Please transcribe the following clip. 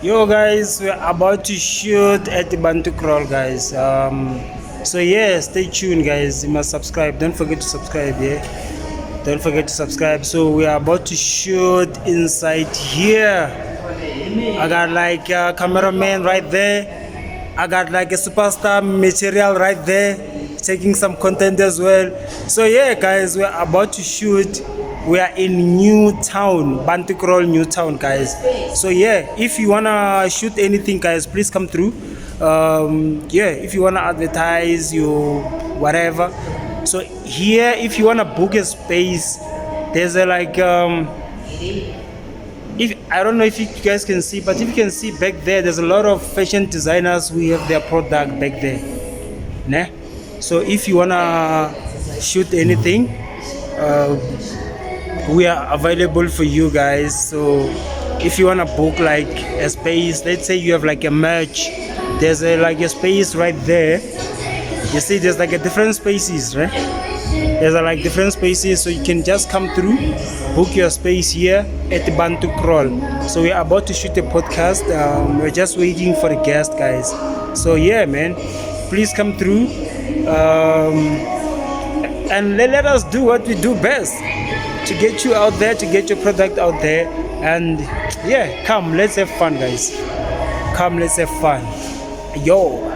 Yo guys, we're about to shoot at the Bantu Crawl guys. So yeah, stay tuned guys. You must subscribe. Don't forget to subscribe, yeah. Don't forget to subscribe. So we are about to shoot inside here. I got like a cameraman right there. I got like a superstar material right there, taking some content as well. So yeah guys, we're about to shoot. We are in Newtown, Bantu Crawl, Newtown guys. So yeah, if you wanna shoot anything guys, please come through. Yeah, if you wanna advertise you whatever. So here, if you wanna book a space, there's a like if I don't know if you guys can see, but if you can see back there, there's a lot of fashion designers who have their product back there. Né? So if you wanna shoot anything, we are available for you guys. So if you wanna book like a space, let's say you have like a merch, there's a like a space right there. You see, there's like a different spaces, right? There's a like different spaces, so you can just come through, book your space here at the Bantu Crawl. So we're about to shoot a podcast. We're just waiting for the guest, guys. So yeah, man, please come through, and let us do what we do best, to get you out there, to get your product out there. And yeah, come, let's have fun guys. Come, let's have fun. Yo.